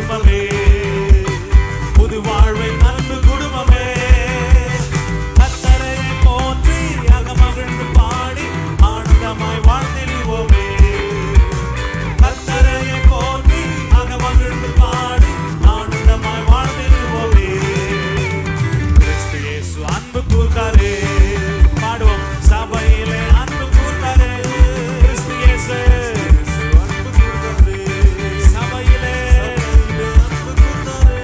குடும்பமே, புது வாழ்வின் அன்பு குடும்பமே, கர்த்தரை போற்றி அகமகிழ்ந்து பாடி ஆனந்தமாய் வாழ்ந்திடுவோமே. கர்த்தரை போற்றி அகமகிழ்ந்து பாடி ஆனந்தமாய் வாழ்ந்திடுவோமே. கிறிஸ்து இயேசு அன்பு கூர்ந்தாரே, பாடுவோம் சபையிலே அன்பு கூர்ந்தாரே. கிறிஸ்து இயேசு அன்பு கூர்ந்தாரே, சபையிலே அன்பு கூர்ந்தாரே.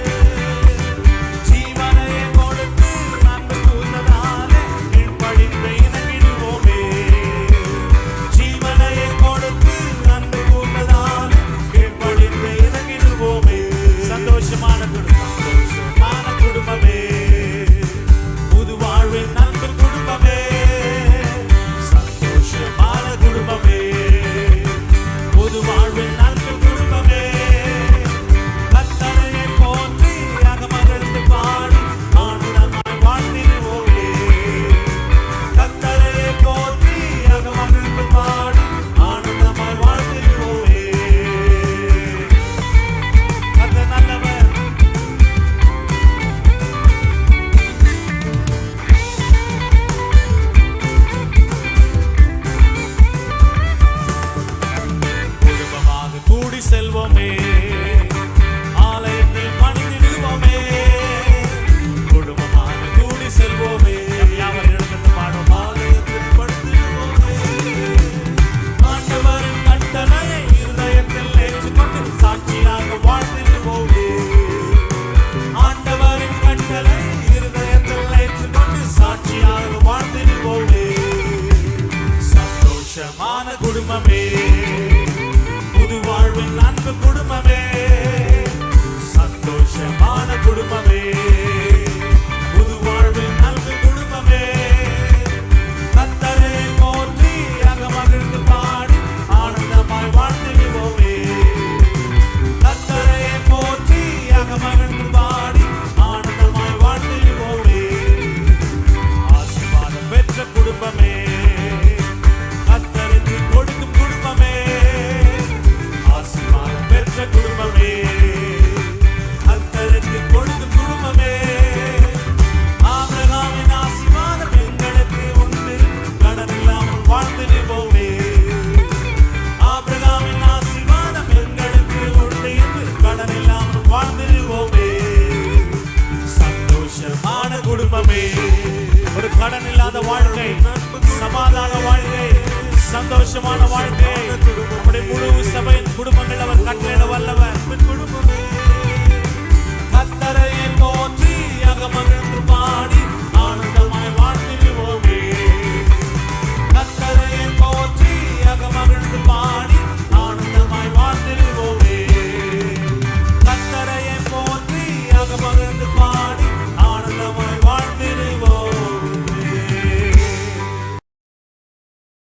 ஜீவனை கொடுத்து அன்பு கூர்ந்ததாலே கீழ்ப்படிந்து இணங்கிடுவோமே. ஜீவனை கொடுத்து அன்பு கூர்ந்ததாலே கீழ்ப்படிந்து இணங்கிடுவோமே. சந்தோஷமான குடும்பமே, புது வாழ்வின் அன்பு குடும்பமே, சந்தோஷமான குடும்பமே, புது வாழ்வின் அன்பு குடும்பமே, கர்த்தரை போற்றி அகமகிழ்ந்து பாடி ஆனந்தமாய் வாழ்ந்திடுவோமே. கர்த்தரை போற்றி அகமகிழ்ந்து பாடி ஆனந்தமாய் வாழ்ந்திடுவோமே. கர்த்தர் நல்லவர். குடும்பமாக கூடி செல்வோமே, ஆலயத்தில் பணிந்திடுவோமே. குடும்பமாக கூடி செல்வோமே, யாவர் எழுந்து பாடும் ஆலயத்தில் பணிந்திடுவோமே. ஆண்டவரின் கட்டளையை இருதயத்தில் ஏற்றுக்கொண்டு சாட்சியாக வாழ்ந்திடுவோமே. ஆண்டவரின் கட்டளை இருதயத்தில் ஏற்றுக்கொண்டு சாட்சியாக வாழ்ந்திடுவோமே. சந்தோஷமான குடும்பமே, புது வாழ்வின் அன்பு குடும்பமே, சந்தோஷமான குடும்பமே, புது வாழ்வின் அன்பு குடும்பமே, கர்த்தரை போற்றி அகமகிழ்ந்து பாடி ஆனந்தமாய் வாழ்ந்திடுவோமே. கர்த்தரை போற்றி அகமகிழ்ந்து பாடி ஆனந்தமாய் வாழ்ந்திடுவோமே. ஆசீர்வாதம் பெற்ற குடும்பமே, கர்த்தருக்கு கொடுக்கும் குடும்பமே, ஆசீர்வாதம் பெற்ற குடும்பமே, கர்த்தருக்கு கொடுக்கும் குடும்பமே. ஆபிரகாமின் ஆசீர்வாதம் எங்களுக்கு உண்டு, கடன் இல்லாமல் வாழ்ந்திடுவோமே. ஆபிரகாமின் ஆசீர்வாதம் எங்களுக்கு உண்டு, கடன் இல்லாமல் வாழ்ந்திடுவோமே. சந்தோஷமான குடும்பமே, ஒரு கடன் இல்லாத வாழ்க்கை, சமாதான வாழ்க்கை, சந்தோஷமான வாழ்க்கை, நம்முடைய முழு சபையின் குடும்பங்கள்